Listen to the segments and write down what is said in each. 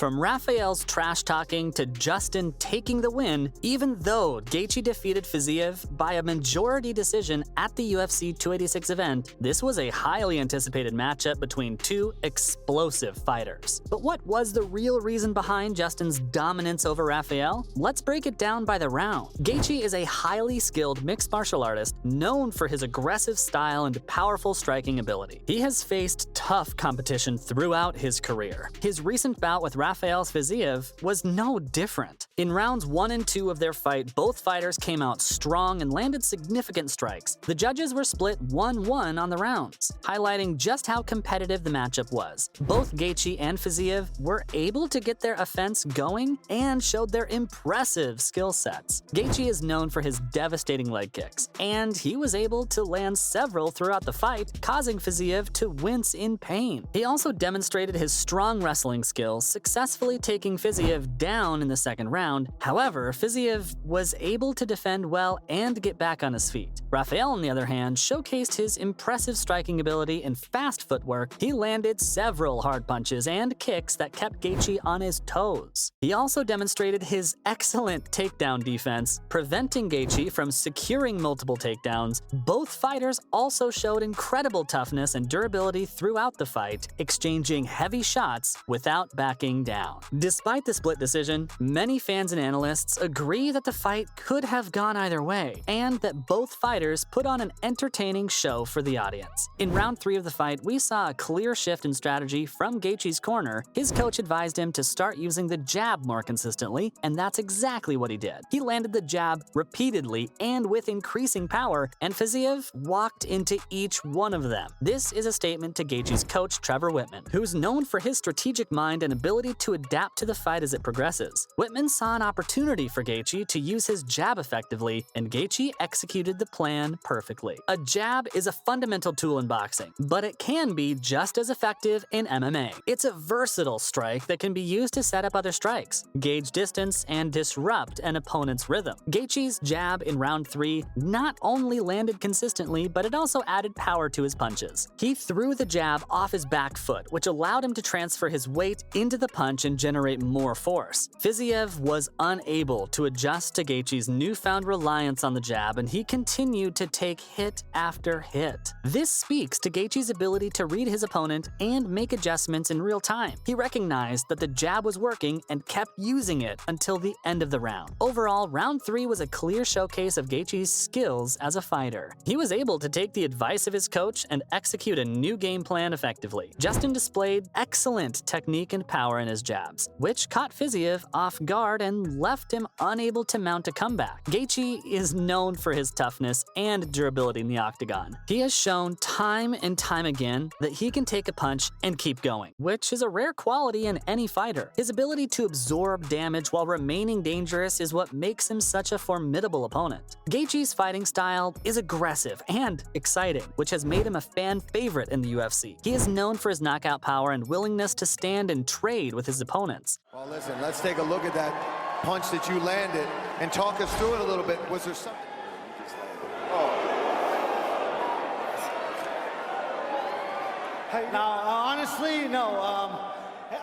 From Rafael's trash-talking to Justin taking the win, even though Gaethje defeated Fiziev by a majority decision at the UFC 286 event, this was a highly anticipated matchup between two explosive fighters. But what was the real reason behind Justin's dominance over Rafael? Let's break it down by the round. Gaethje is a highly skilled mixed martial artist known for his aggressive style and powerful striking ability. He has faced tough competition throughout his career. His recent bout with Rafael Fiziev was no different. In rounds 1 and 2 of their fight, both fighters came out strong and landed significant strikes. The judges were split 1-1 on the rounds, highlighting just how competitive the matchup was. Both Gaethje and Fiziev were able to get their offense going and showed their impressive skill sets. Gaethje is known for his devastating leg kicks, and he was able to land several throughout the fight, causing Fiziev to wince in pain. He also demonstrated his strong wrestling skills, successfully taking Fiziev down in the second round. However, Fiziev was able to defend well and get back on his feet. Rafael, on the other hand, showcased his impressive striking ability and fast footwork. He landed several hard punches and kicks that kept Gaethje on his toes. He also demonstrated his excellent takedown defense, preventing Gaethje from securing multiple takedowns. Both fighters also showed incredible toughness and durability throughout the fight, exchanging heavy shots without backing down. Despite the split decision, many fans and analysts agree that the fight could have gone either way, and that both fighters put on an entertaining show for the audience. In round 3 of the fight, we saw a clear shift in strategy from Gaethje's corner. His coach advised him to start using the jab more consistently, and that's exactly what he did. He landed the jab repeatedly and with increasing power, and Fiziev walked into each one of them. This is a statement to Gaethje's coach, Trevor Wittman, who's known for his strategic mind and ability to adapt to the fight as it progresses. Wittman saw an opportunity for Gaethje to use his jab effectively, and Gaethje executed the plan perfectly. A jab is a fundamental tool in boxing, but it can be just as effective in MMA. It's a versatile strike that can be used to set up other strikes, gauge distance, and disrupt an opponent's rhythm. Gaethje's jab in round 3 not only landed consistently, but it also added power to his punches. He threw the jab off his back foot, which allowed him to transfer his weight into the punch and generate more force. Fiziev was unable to adjust to Gaethje's newfound reliance on the jab, and he continued to take hit after hit. This speaks to Gaethje's ability to read his opponent and make adjustments in real time. He recognized that the jab was working and kept using it until the end of the round. Overall, round 3 was a clear showcase of Gaethje's skills as a fighter. He was able to take the advice of his coach and execute a new game plan effectively. Justin displayed excellent technique and power in his jabs, which caught Fiziev off guard and left him unable to mount a comeback. Gaethje is known for his toughness and durability in the octagon. He has shown time and time again that he can take a punch and keep going, which is a rare quality in any fighter. His ability to absorb damage while remaining dangerous is what makes him such a formidable opponent. Gaethje's fighting style is aggressive and exciting, which has made him a fan favorite in the UFC. He is known for his knockout power and willingness to stand and trade with his opponents. Well, listen, let's take a look at that punch that you landed and talk us through it a little bit. Was there something? Now, honestly, no.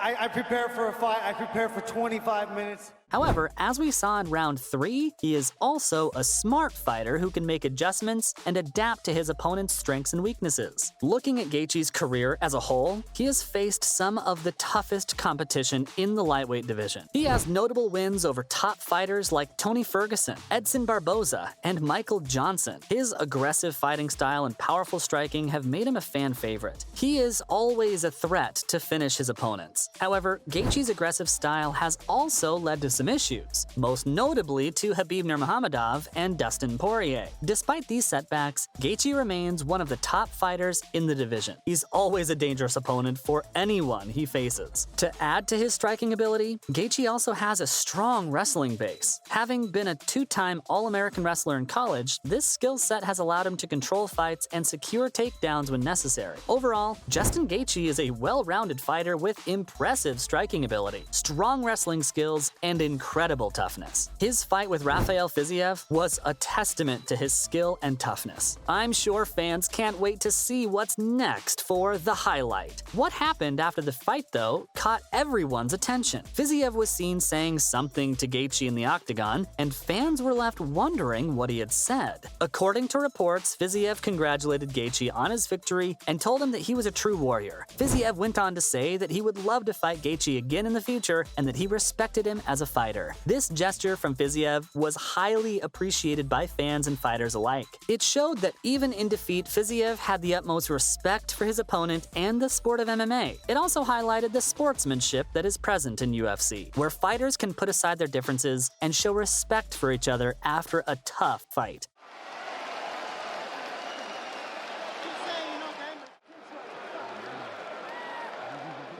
I prepare for a fight. I prepare for 25 minutes. However, as we saw in round 3, he is also a smart fighter who can make adjustments and adapt to his opponent's strengths and weaknesses. Looking at Gaethje's career as a whole, he has faced some of the toughest competition in the lightweight division. He has notable wins over top fighters like Tony Ferguson, Edson Barboza, and Michael Johnson. His aggressive fighting style and powerful striking have made him a fan favorite. He is always a threat to finish his opponents. However, Gaethje's aggressive style has also led to some issues, most notably to Khabib Nurmagomedov and Dustin Poirier. Despite these setbacks, Gaethje remains one of the top fighters in the division. He's always a dangerous opponent for anyone he faces. To add to his striking ability, Gaethje also has a strong wrestling base. Having been a 2-time All-American wrestler in college, this skill set has allowed him to control fights and secure takedowns when necessary. Overall, Justin Gaethje is a well-rounded fighter with impressive striking ability, strong wrestling skills, and incredible toughness. His fight with Rafael Fiziev was a testament to his skill and toughness. I'm sure fans can't wait to see what's next for the highlight. What happened after the fight, though, caught everyone's attention. Fiziev was seen saying something to Gaethje in the octagon, and fans were left wondering what he had said. According to reports, Fiziev congratulated Gaethje on his victory and told him that he was a true warrior. Fiziev went on to say that he would love to fight Gaethje again in the future and that he respected him as a fighter. This gesture from Fiziev was highly appreciated by fans and fighters alike. It showed that even in defeat, Fiziev had the utmost respect for his opponent and the sport of MMA. It also highlighted the sportsmanship that is present in UFC, where fighters can put aside their differences and show respect for each other after a tough fight.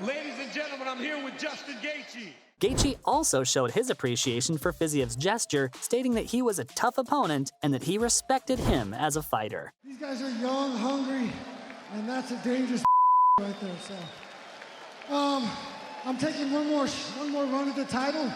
Ladies and gentlemen, I'm here with Justin Gaethje. Gaethje also showed his appreciation for Fiziev's gesture, stating that he was a tough opponent and that he respected him as a fighter. These guys are young, hungry, and that's a dangerous right there. So, I'm taking one more run at the title,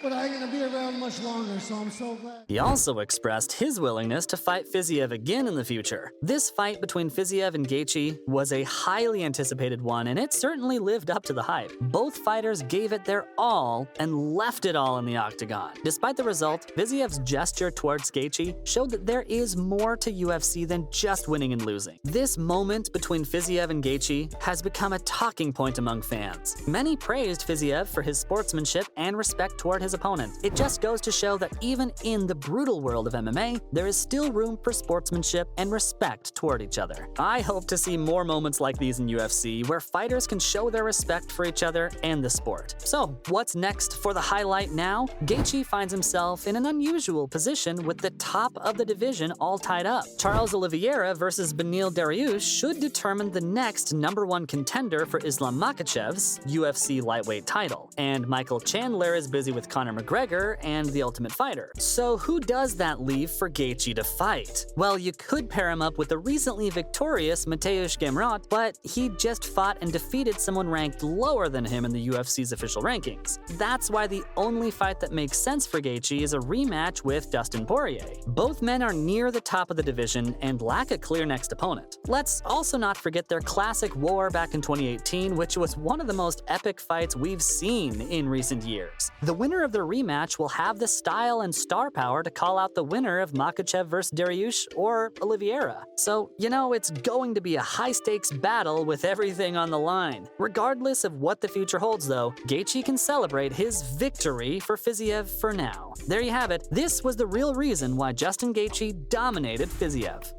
but I ain't gonna be around much longer, so I'm so glad. He also expressed his willingness to fight Fiziev again in the future. This fight between Fiziev and Gaethje was a highly anticipated one, and it certainly lived up to the hype. Both fighters gave it their all and left it all in the octagon. Despite the result, Fiziev's gesture towards Gaethje showed that there is more to UFC than just winning and losing. This moment between Fiziev and Gaethje has become a talking point among fans. Many praised Fiziev for his sportsmanship and respect toward his opponent. It just goes to show that even in the brutal world of MMA, there is still room for sportsmanship and respect toward each other. I hope to see more moments like these in UFC where fighters can show their respect for each other and the sport. So, what's next for the highlight now? Gaethje finds himself in an unusual position with the top of the division all tied up. Charles Oliveira versus Beneil Dariush should determine the next #1 contender for Islam Makhachev's UFC lightweight title, and Michael Chandler is busy with Conor McGregor and The Ultimate Fighter. So who does that leave for Gaethje to fight? Well, you could pair him up with the recently victorious Mateusz Gamrot, but he just fought and defeated someone ranked lower than him in the UFC's official rankings. That's why the only fight that makes sense for Gaethje is a rematch with Dustin Poirier. Both men are near the top of the division and lack a clear next opponent. Let's also not forget their classic war back in 2018, which was one of the most epic fights we've seen in recent years. The winner of the rematch will have the style and star power to call out the winner of Makhachev vs. Dariush or Oliveira. So, it's going to be a high-stakes battle with everything on the line. Regardless of what the future holds, though, Gaethje can celebrate his victory for Fiziev for now. There you have it. This was the real reason why Justin Gaethje dominated Fiziev.